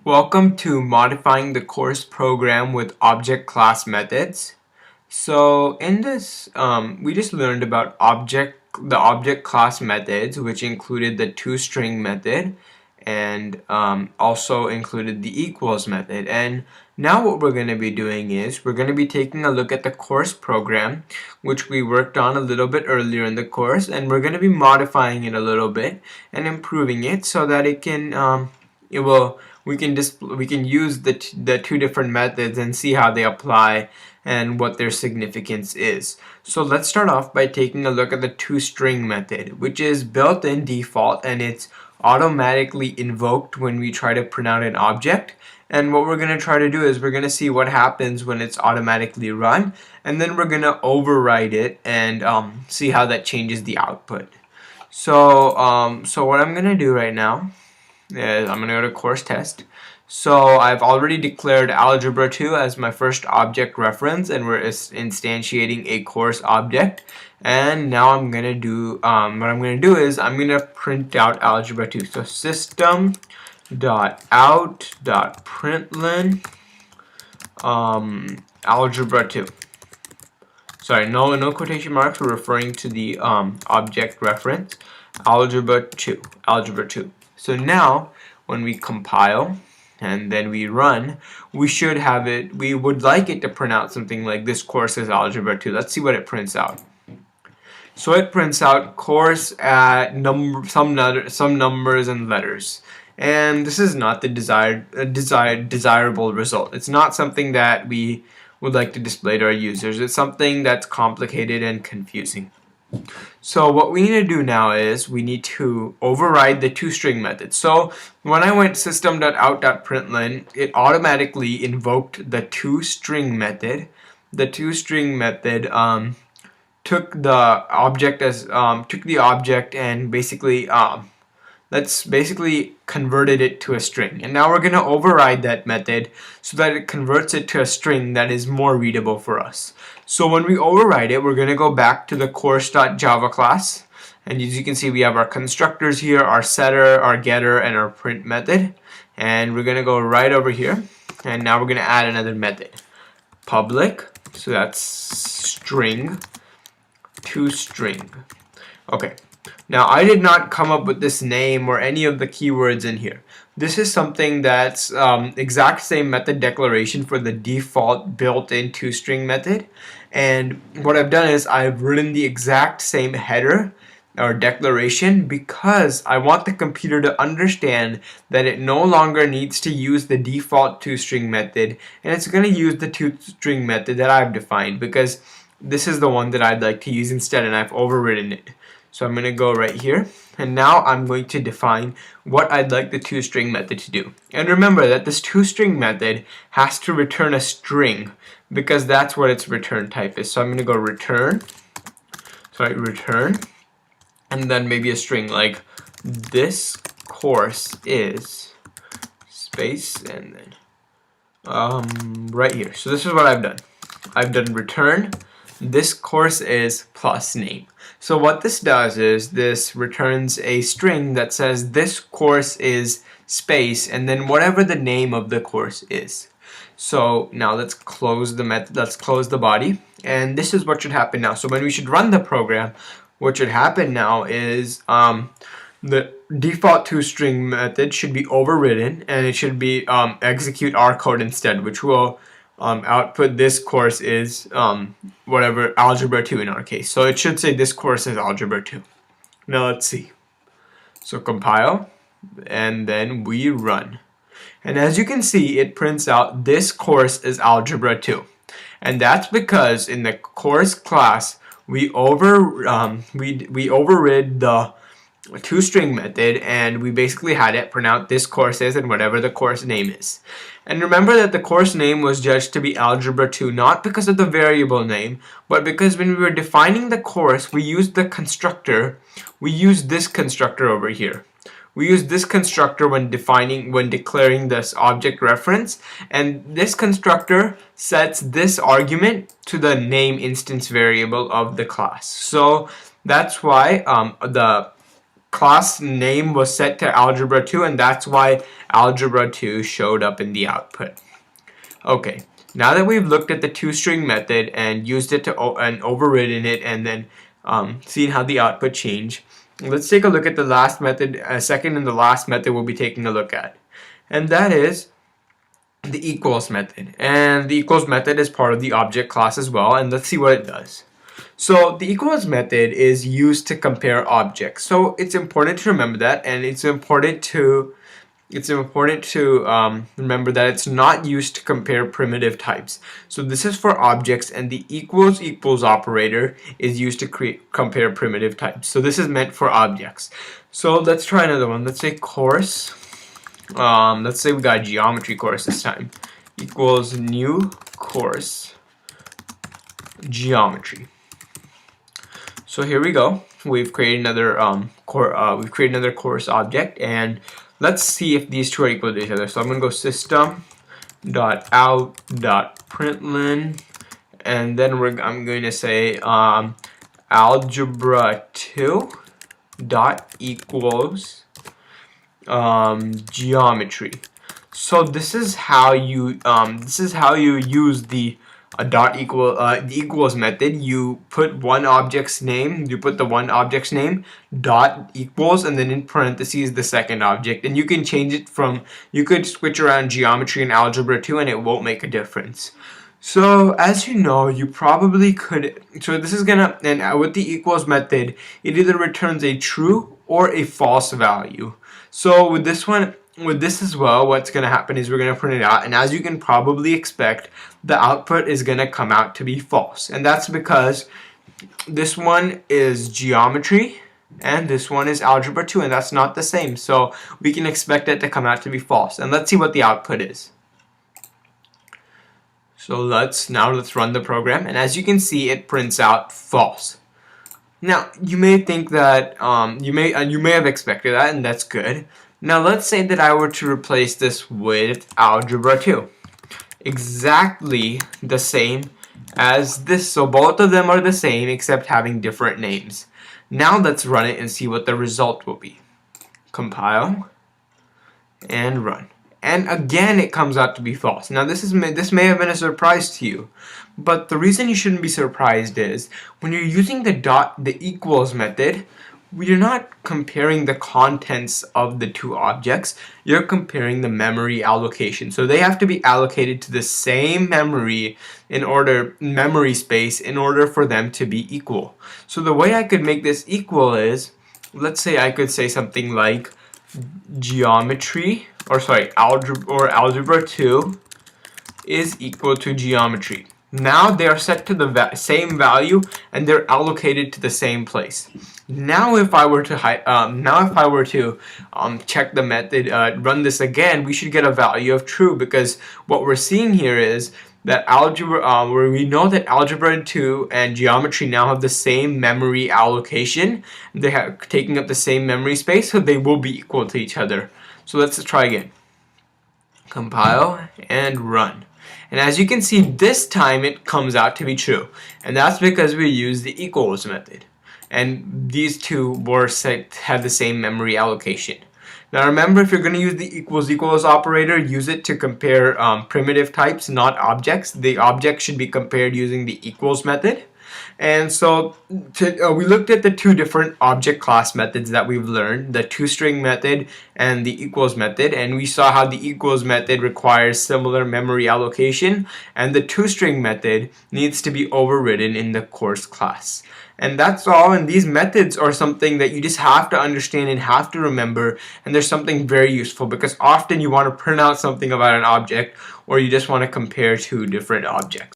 Welcome to modifying the course program with object class methods. So in this, we just learned about the object class methods, which included the toString method and also included the equals method. And now what we're going to be doing is we're going to be taking a look at the course program, which we worked on a little bit earlier in the course, and we're going to be modifying it a little bit and improving it so that it can we can use the two different methods and see how they apply and what their significance is. So let's start off by taking a look at the toString method, which is built in default and it's automatically invoked when we try to print out an object. And what we're going to try to do is we're going to see what happens when it's automatically run, and then we're going to override it and see how that changes the output. So what I'm going to do right now is I'm going to go to course test. So I've already declared algebra 2 as my first object reference, and we're instantiating a course object. And now I'm going to do what I'm going to do is I'm going to print out algebra 2. So system.out.println algebra 2. Sorry, no quotation marks. We're referring to the object reference algebra 2. So now when we compile and then we run, we should have it, we would like it to print out something like this course is algebra 2. Let's see what it prints out. So it prints out course at some numbers and letters. And this is not the desirable result. It's not something that we would like to display to our users. It's something that's complicated and confusing. So what we need to do now is we need to override the toString method. So when I went system.out.println, it automatically invoked the toString method. The toString method took the object and basically converted it to a string. And now we're going to override that method so that it converts it to a string that is more readable for us. So when we override it, we're going to go back to the course.java class. And as you can see, we have our constructors here, our setter, our getter, and our print method. And we're going to go right over here. And now we're going to add another method. Public, so that's string, toString. Okay. Now, I did not come up with this name or any of the keywords in here. This is something that's exact same method declaration for the default built-in toString method. And what I've done is I've written the exact same header or declaration because I want the computer to understand that it no longer needs to use the default toString method, and it's going to use the toString method that I've defined because this is the one that I'd like to use instead, and I've overridden it. So I'm going to go right here, and now I'm going to define what I'd like the toString method to do. And remember that this toString method has to return a string because that's what its return type is. So I'm going to go return, and then maybe a string like this course is space, and then right here. So this is what I've done. I've done return. This course is plus name. So what this does is this returns a string that says this course is space and then whatever the name of the course is. So now let's close the method, let's close the body, and this is what should happen now. So when we should run the program, what should happen now is the default toString method should be overridden and it should be execute our code instead, which will output this course is whatever algebra 2 in our case. So it should say this course is algebra 2. Now let's see. So compile and then we run. And as you can see, it prints out this course is algebra 2. And that's because in the course class we overrid the toString method, and we basically had it print out this course is and whatever the course name is. And remember that the course name was judged to be algebra 2 not because of the variable name, but because when we were defining the course, we used the constructor. We used this constructor over here. We used this constructor when declaring this object reference, and this constructor sets this argument to the name instance variable of the class. So that's why the class name was set to algebra 2, and that's why algebra 2 showed up in the output. Okay, now that we've looked at the toString method and used it to and overridden it and then seen how the output changed, let's take a look at the last method, second and the last method we'll be taking a look at. And that is the equals method. And the equals method is part of the object class as well, and let's see what it does. So the equals method is used to compare objects. So it's important to remember that, and it's important to remember that it's not used to compare primitive types. So this is for objects, and the equals operator is used to compare primitive types. So this is meant for objects. So let's try another one. Let's say course. Let's say we got a geometry course this time. Equals new course geometry. So here we go. We've created another course object, and let's see if these two are equal to each other. So I'm going to go system.out.println, and then I'm going to say algebra 2 dot equals geometry. So this is how you use the the equals method. You put one object's name, dot equals, and then in parentheses the second object, and you can change it you could switch around geometry and algebra 2 and it won't make a difference. So as you know, you probably could, so this is gonna, and with the equals method, it either returns a true or a false value. So with this as well, what's going to happen is we're going to print it out, and as you can probably expect, the output is going to come out to be false. And that's because this one is geometry and this one is algebra 2, and that's not the same. So we can expect it to come out to be false. And let's see what the output is. So let's run the program, and as you can see, it prints out false. Now you may think that you may have expected that, and that's good. Now let's say that I were to replace this with algebra 2. Exactly the same as this. So both of them are the same except having different names. Now let's run it and see what the result will be. Compile and run. And again it comes out to be false. Now this may have been a surprise to you, but the reason you shouldn't be surprised is when you're using the equals method, you're not comparing the contents of the two objects, you're comparing the memory allocation. So they have to be allocated to the same memory space in order for them to be equal. So the way I could make this equal is, let's say I could say something like algebra 2 is equal to geometry. Now they are set to the same value and they're allocated to the same place. Now if I were to check the method, run this again, we should get a value of true, because what we're seeing here is that where we know that algebra 2 and geometry now have the same memory allocation. They have taking up the same memory space, so they will be equal to each other. So let's try again. Compile and run. And as you can see, this time it comes out to be true. And that's because we use the equals method. And these two had the same memory allocation. Now remember, if you're going to use the equals operator, use it to compare primitive types, not objects. The objects should be compared using the equals method. And so we looked at the two different object class methods that we've learned, the toString method and the equals method, and we saw how the equals method requires similar memory allocation and the toString method needs to be overridden in the course class. And that's all, and these methods are something that you just have to understand and have to remember, and they're something very useful because often you want to print out something about an object or you just want to compare two different objects.